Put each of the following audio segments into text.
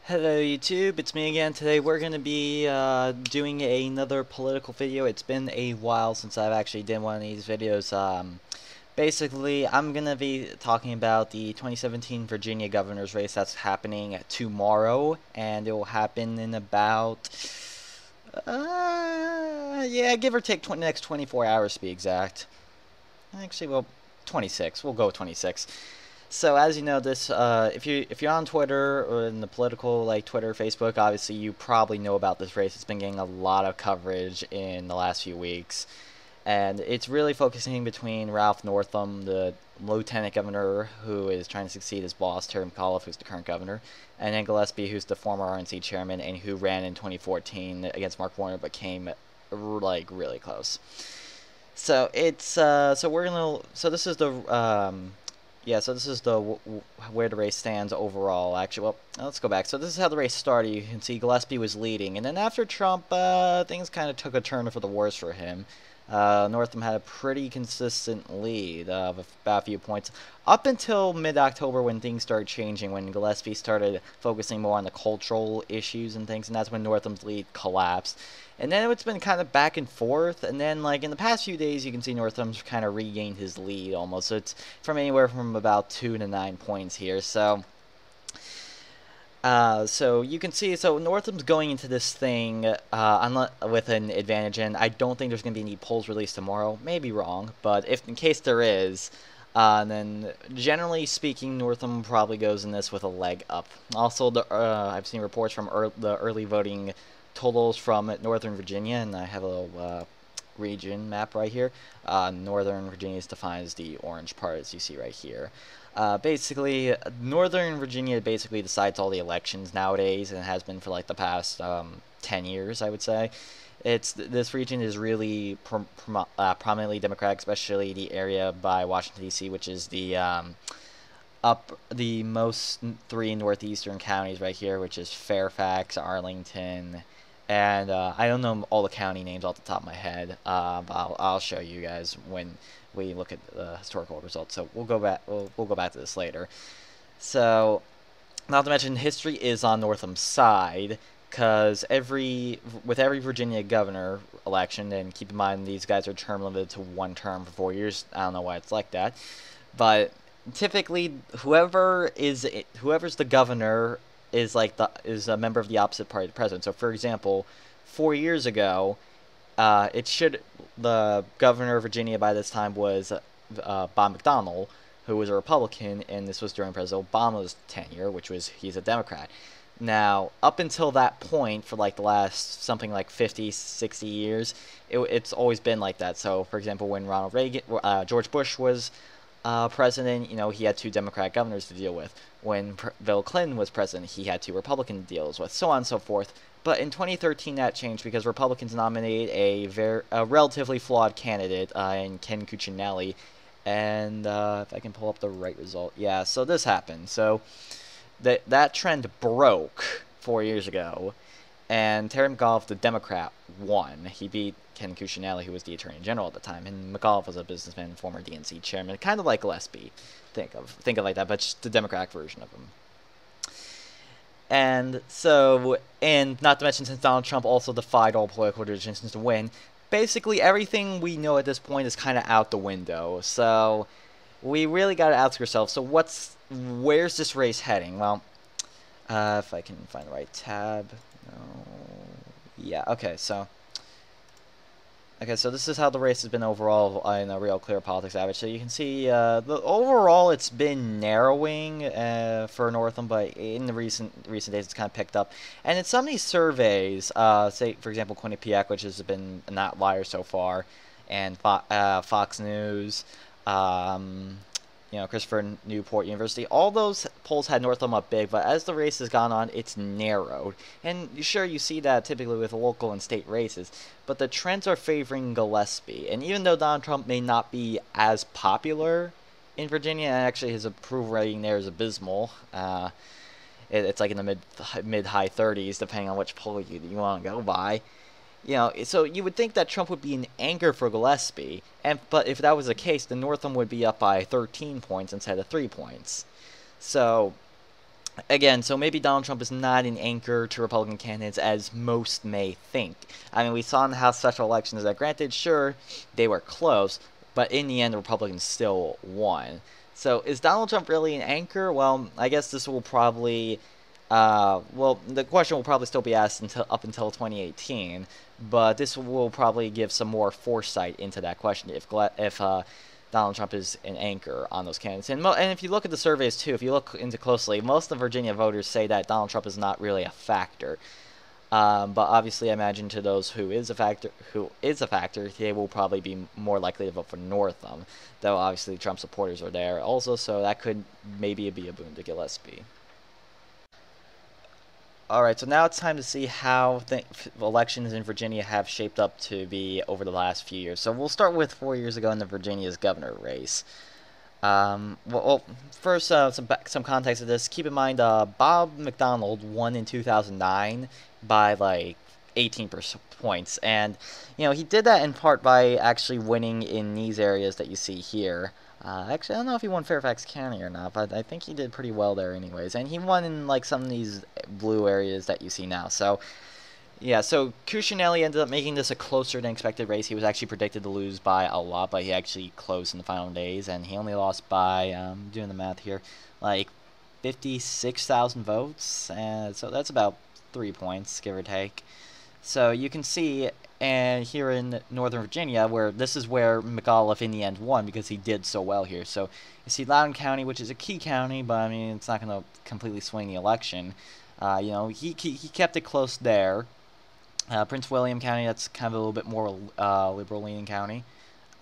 Hello YouTube, it's me again. Today we're going to be doing another political video. It's been a while since I've actually done one of these videos. Basically, I'm going to be talking about the 2017 Virginia governor's race that's happening tomorrow, and it will happen in about, yeah, give or take next 24 hours to be exact. Actually, well, 26. We'll go with 26. So as you know, this if you're on Twitter or in the political like Twitter, Facebook, obviously you probably know about this race. It's been getting a lot of coverage in the last few weeks, and it's really focusing between Ralph Northam, the lieutenant governor who is trying to succeed his boss Terry McAuliffe, who's the current governor, and then Gillespie, who's the former RNC chairman and who ran in 2014 against Mark Warner but came like really close. So it's so we're gonna so this is the yeah, so this is the where the race stands overall. Actually, well, let's go back. So this is how the race started. You can see Gillespie was leading, and then after Trump, things kind of took a turn for the worse for him. Northam had a pretty consistent lead of about a few points up until mid-October when things started changing, when Gillespie started focusing more on the cultural issues and things, and that's when Northam's lead collapsed. And then it's been kind of back and forth, and then like in the past few days you can see Northam's kind of regained his lead almost. So it's from anywhere from about 2 to 9 points here. So you can see, so Northam's going into this thing with an advantage, and I don't think there's going to be any polls released tomorrow. Maybe wrong, but if in case there is, then generally speaking, Northam probably goes in this with a leg up. Also, I've seen reports from the early voting totals from Northern Virginia, and I have a little region map right here. Northern Virginia is defined as the orange part, as you see right here. Basically, Northern Virginia basically decides all the elections nowadays, and has been for like the past 10 years, I would say. This region is really prominently Democratic, especially the area by Washington D.C., which is the most three northeastern counties right here, which is Fairfax, Arlington, and I don't know all the county names off the top of my head, but I'll show you guys when we look at the historical results. So we'll go back. We'll go back to this later. So, not to mention, history is on Northam's side, because with every Virginia governor election, and keep in mind these guys are term limited to one term for 4 years. I don't know why it's like that, but typically whoever's the governor is a member of the opposite party of the president. So for example, 4 years ago, the governor of Virginia by this time was Bob McDonnell, who was a Republican, and this was during President Obama's tenure, he's a Democrat. Now, up until that point, for like the last something like 50, 60 years, it's always been like that. So, for example, when George Bush was president, he had 2 Democrat governors to deal with. When Bill Clinton was president, he had 2 Republican deals with, so on and so forth. But in 2013, that changed because Republicans nominated a relatively flawed candidate in Ken Cuccinelli, and if I can pull up the right result, yeah. So this happened. So that trend broke 4 years ago, and Terry McAuliffe, the Democrat, won. He beat Ken Cuccinelli, who was the Attorney General at the time, and McAuliffe was a businessman, former DNC chairman, kind of like Gillespie. Think of like that, but just the Democratic version of him. And not to mention, since Donald Trump also defied all political traditions to win, basically everything we know at this point is kind of out the window. So we really got to ask ourselves, so where's this race heading? Well, if I can find the right tab. No. Yeah, okay, so this is how the race has been overall in a Real Clear Politics average. So you can see overall it's been narrowing for Northam, but in the recent days it's kind of picked up. And in some of these surveys, say for example Quinnipiac, which has been an outlier so far, and Fox News, Christopher Newport University, all those polls had Northam up big, but as the race has gone on, it's narrowed. And sure, you see that typically with local and state races, but the trends are favoring Gillespie. And even though Donald Trump may not be as popular in Virginia, and actually his approval rating there is abysmal, it's like in the mid-high 30s, depending on which poll you want to go by. So you would think that Trump would be an anchor for Gillespie, but if that was the case, then Northam would be up by 13 points instead of 3 points. So again, so maybe Donald Trump is not an anchor to Republican candidates as most may think. I mean, we saw in the House special elections that, granted, sure, they were close, but in the end, the Republicans still won. So is Donald Trump really an anchor? Well, I guess this will probably, well, the question will probably still be asked until up until 2018, but this will probably give some more foresight into that question if Donald Trump is an anchor on those candidates. And if you look at the surveys too, if you look into closely, most of the Virginia voters say that Donald Trump is not really a factor. But obviously, I imagine to those who is a factor, they will probably be more likely to vote for Northam. Though obviously Trump supporters are there also, so that could maybe be a boon to Gillespie. Alright, so now it's time to see how elections in Virginia have shaped up to be over the last few years. So we'll start with 4 years ago in the Virginia's governor race. First, some context of this. Keep in mind, Bob McDonnell won in 2009 by like 18 points, and he did that in part by actually winning in these areas that you see here. Actually, I don't know if he won Fairfax County or not, but I think he did pretty well there anyways. And he won in like some of these blue areas that you see now. So yeah, so Cuccinelli ended up making this a closer than expected race. He was actually predicted to lose by a lot, but he actually closed in the final days, and he only lost by, doing the math here, like 56,000 votes, and so that's about 3 points, give or take. So you can see, and here in Northern Virginia, where this is where McAuliffe in the end won because he did so well here. So you see Loudoun County, which is a key county, but I mean it's not going to completely swing the election. He kept it close there. Prince William County, that's kind of a little bit more liberal-leaning county.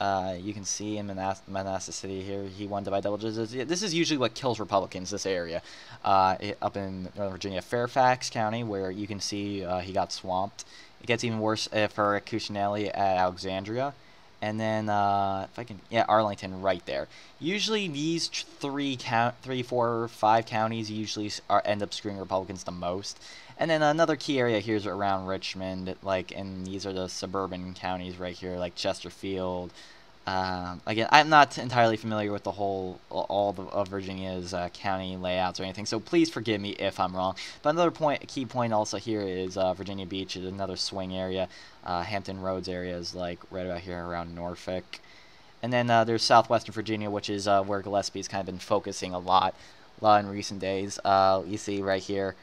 You can see in Manassas City here, he won by double digits. This is usually what kills Republicans, this area. Up in Northern Virginia, Fairfax County, where you can see he got swamped. It gets even worse for Cuccinelli at Alexandria. And then, Arlington right there. Usually these three, four, 5 counties usually end up screwing Republicans the most. And then another key area here is around Richmond, and these are the suburban counties right here, like Chesterfield. Again, I'm not entirely familiar with all of Virginia's county layouts or anything, so please forgive me if I'm wrong. But another key point also here is Virginia Beach is another swing area. Hampton Roads area is like right about here around Norfolk. And then there's southwestern Virginia, which is where Gillespie's kind of been focusing a lot in recent days. You see right here.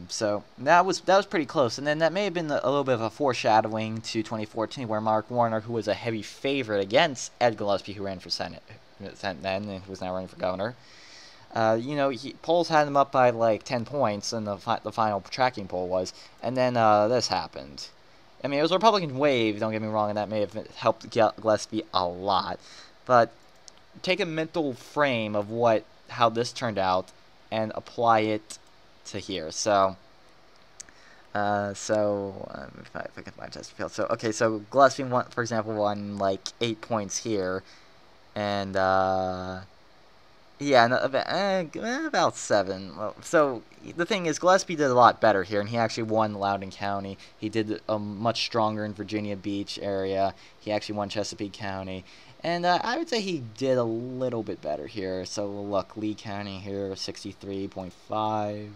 So that was pretty close, and then that may have been a little bit of a foreshadowing to 2014, where Mark Warner, who was a heavy favorite against Ed Gillespie, who ran for Senate then and who was now running for governor, polls had him up by like 10 points, and the final tracking poll was, and then this happened. I mean, it was a Republican wave, don't get me wrong, and that may have helped Gillespie a lot, but take a mental frame of how this turned out and apply it to here. So if I can find Chesterfield. So okay, so Gillespie for example won like 8 points here, and about 7. Well, so the thing is, Gillespie did a lot better here, and he actually won Loudoun County. He did much stronger in Virginia Beach area. He actually won Chesapeake County. And I would say he did a little bit better here. So look, Lee County here, 63.5.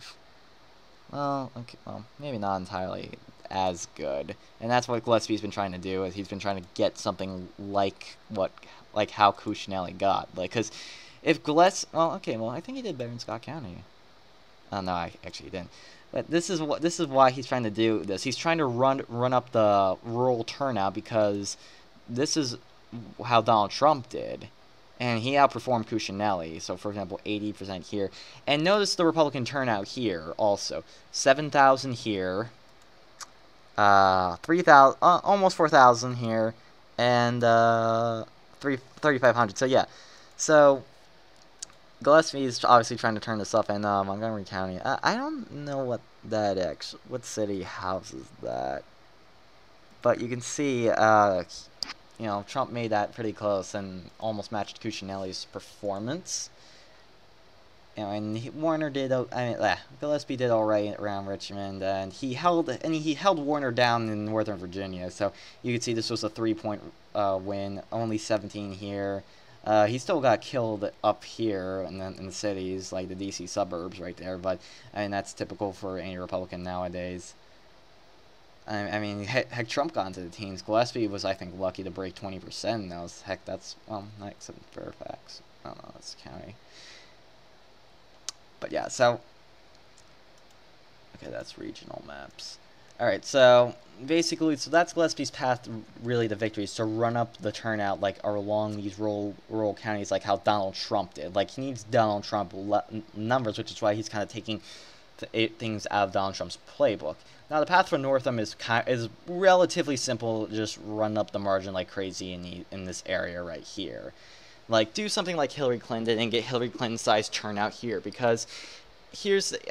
Well, okay, well, maybe not entirely as good. And that's what Gillespie's been trying to do, is he's been trying to get something like how Cuccinelli got. Because if I think he did better in Scott County. Oh, no, I actually didn't. But this is why he's trying to do this. He's trying to run up the rural turnout, because this is how Donald Trump did, and he outperformed Cuccinelli. So, for example, 80% here. And notice the Republican turnout here also. 7,000 here, 3,000, almost 4,000 here, and 3,500. So yeah, so Gillespie is obviously trying to turn this up in Montgomery County. I don't know what city houses that, but you can see Trump made that pretty close and almost matched Cuccinelli's performance. And Warner did. Gillespie did all right around Richmond, and he held Warner down in Northern Virginia. So you can see this was a 3-point win, only 17 here. He still got killed up here in the cities, like the DC suburbs right there, but I mean, that's typical for any Republican nowadays. I mean, heck, Trump got into the teens. Gillespie was, I think, lucky to break 20%. And that was, heck, that's, well, not except Fairfax. I don't know, that's county. But yeah, so, okay, that's regional maps. Alright, so basically, so that's Gillespie's path really to victory, is to run up the turnout like along these rural counties, like how Donald Trump did. Like, he needs Donald Trump numbers, which is why he's kind of taking things out of Donald Trump's playbook. Now, the path for Northam is relatively simple. Just run up the margin like crazy in this area right here. Like, do something like Hillary Clinton and get Hillary Clinton-sized turnout here, because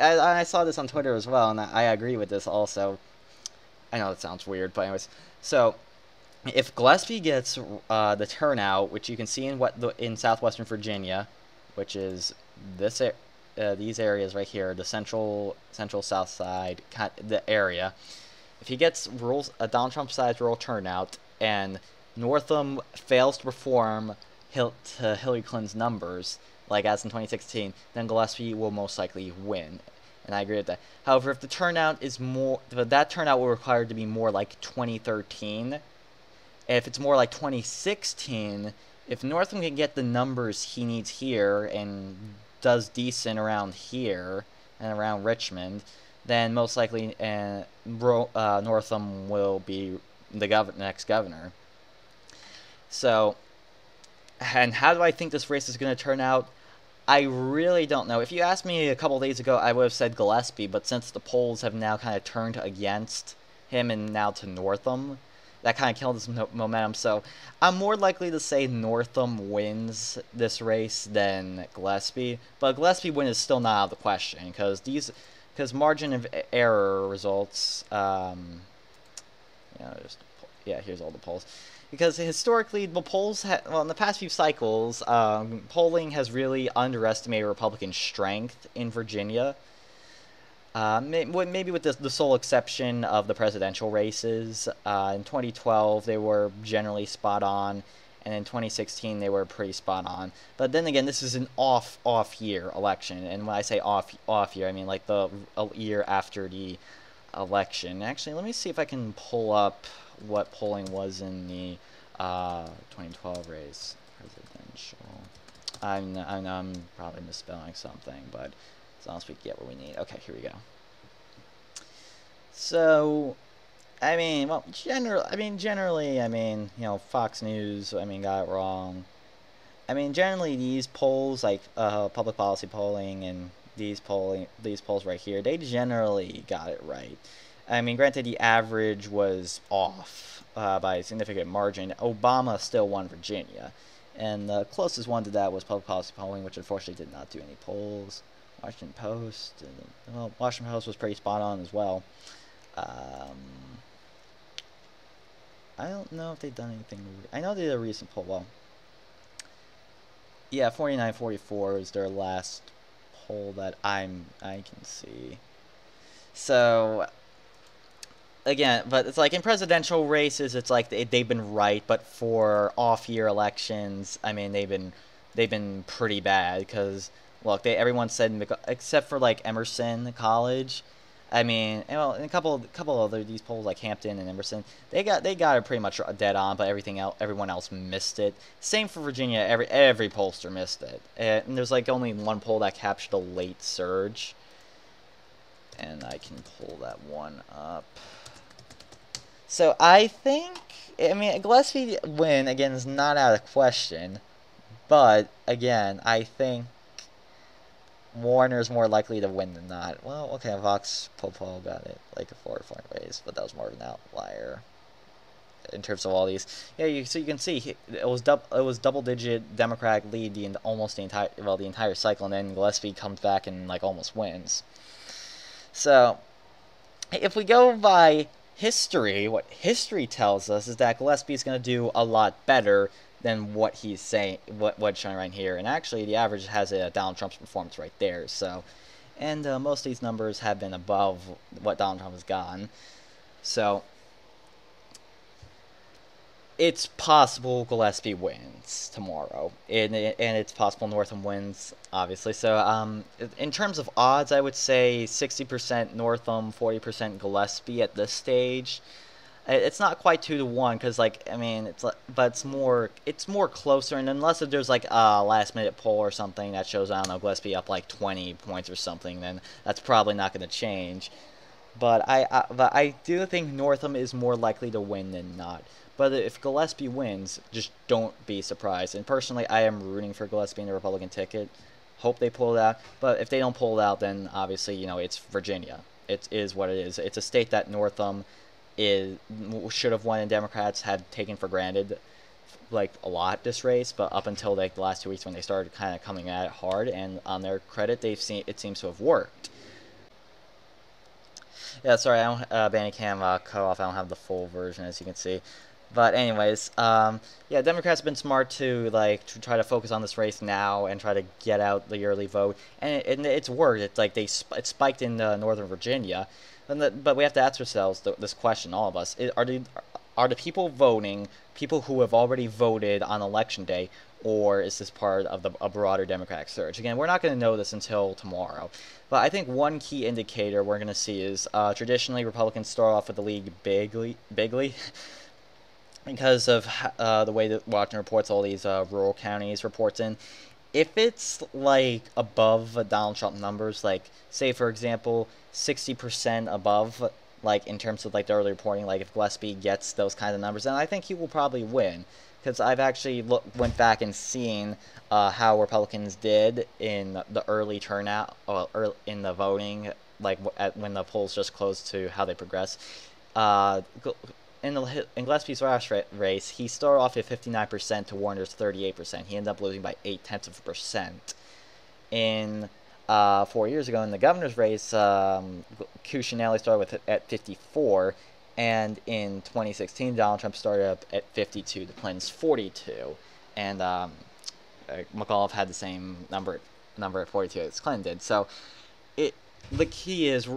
I saw this on Twitter as well, and I agree with this also. I know it sounds weird, but anyways, so if Gillespie gets the turnout, which you can see in southwestern Virginia, which is these areas right here, the central south side, the area. If he gets a Donald Trump-sized rural turnout and Northam fails to perform to Hillary Clinton's numbers, like as in 2016, then Gillespie will most likely win. And I agree with that. However, if the turnout is more, that turnout will require to be more like 2013. If it's more like 2016, if Northam can get the numbers he needs here and does decent around here and around Richmond, then most likely Northam will be the next governor. So, and how do I think this race is going to turn out? I really don't know. If you asked me a couple days ago, I would have said Gillespie, but since the polls have now kind of turned against him and now to Northam, that kind of killed his momentum. So I'm more likely to say Northam wins this race than Gillespie, but Gillespie win is still not out of the question because margin of error results. Here's all the polls. Because historically, the polls, in the past few cycles, polling has really underestimated Republican strength in Virginia. Maybe with the sole exception of the presidential races. In 2012, they were generally spot on, and in 2016, they were pretty spot on. But then again, this is an off-year election, and when I say off year, I mean like a year after the election. Actually, let me see if I can pull up what polling was in the 2012 race. Presidential. I'm probably misspelling something, but as long as we get what we need. Okay, here we go. So, generally, Fox News, got it wrong. Generally, these polls, like public policy polling and these polls right here, they generally got it right. Granted, the average was off by a significant margin. Obama still won Virginia, and the closest one to that was public policy polling, which unfortunately did not do any polls. Washington Post, Washington Post was pretty spot on as well. I don't know if they've done anything. I know they did a recent poll. Well, yeah, 49-44 is their last poll that I can see. So again, but it's like in presidential races, it's like they've been right, but for off-year elections, they've been pretty bad because look, everyone said except for like Emerson College. In a couple other these polls like Hampton and Emerson, they got it pretty much dead on, but everyone else missed it. Same for Virginia, every pollster missed it, and there's like only one poll that captured a late surge, and I can pull that one up. So I think, Gillespie win again is not out of question, but again, I think Warner's more likely to win than not. Well, okay, Vox Populi got it like a 4-point raise, but that was more of an outlier in terms of all these. Yeah, so you can see it was double-digit Democratic lead the entire cycle, and then Gillespie comes back and like almost wins. So if we go by history, what history tells us is that Gillespie is going to do a lot better than what he's saying, what's showing right here. And actually, the average has Donald Trump's performance right there. So, and most of these numbers have been above what Donald Trump has gotten. So, it's possible Gillespie wins tomorrow, and it's possible Northam wins, obviously. So, in terms of odds, I would say 60% Northam, 40% Gillespie at this stage. It's not quite 2 to 1 because, like, I mean, but it's more closer. And unless if there's like a last-minute poll or something that shows, I don't know, Gillespie up like 20 points or something, then that's probably not going to change. But I do think Northam is more likely to win than not. But if Gillespie wins, just don't be surprised. And personally, I am rooting for Gillespie in the Republican ticket. Hope they pull it out. But if they don't pull it out, then obviously, it's Virginia. It is what it is. It's a state that Northam should have won and Democrats had taken for granted like a lot this race, but up until like the last 2 weeks when they started kind of coming at it hard, and on their credit, it seems to have worked. Yeah, sorry, I don't Bandicam cut off. I don't have the full version, as you can see. But anyways, yeah, Democrats have been smart to to try to focus on this race now and try to get out the early vote, and it's worked. It's like it spiked in Northern Virginia, but we have to ask ourselves this question, all of us: are the people voting people who have already voted on election day, or is this part of a broader Democratic surge? Again, we're not going to know this until tomorrow. But I think one key indicator we're going to see is traditionally Republicans start off with the league bigly because of the way that Washington reports all these rural counties reports in. If it's like above Donald Trump numbers, like say for example 60% above, like in terms of like the early reporting, like if Gillespie gets those kind of numbers, then I think he will probably win. Because I've actually went back and seen how Republicans did in the early turnout, or in the voting, like when the polls just closed to how they progress. In Gillespie's last race, he started off at 59% to Warner's 38%. He ended up losing by 0.8%. In 4 years ago, in the governor's race, Cuccinelli started at 54%. And in 2016, Donald Trump started up at 52, the Clintons 42, and McAuliffe had the same number at 42 as Clinton did. So, the key is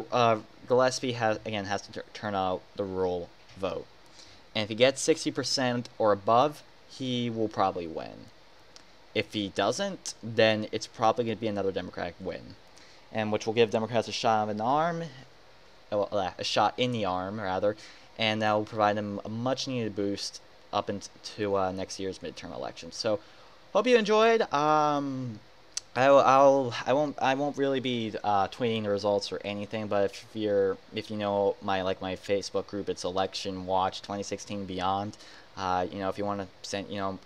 Gillespie has to turn out the rural vote, and if he gets 60% or above, he will probably win. If he doesn't, then it's probably going to be another Democratic win, and which will give Democrats a shot in the arm. A shot in the arm, rather, and that will provide them a much-needed boost up into next year's midterm elections. So, hope you enjoyed. I won't really be tweeting the results or anything, but if you know my Facebook group, it's Election Watch 2016 Beyond. If you want to send go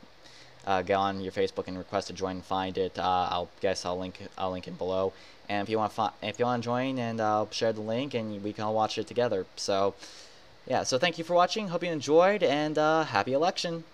on your Facebook and request to join and find it, I'll link it below. And if you want to join, and I'll share the link, and we can all watch it together. So, yeah. So thank you for watching. Hope you enjoyed, and happy election.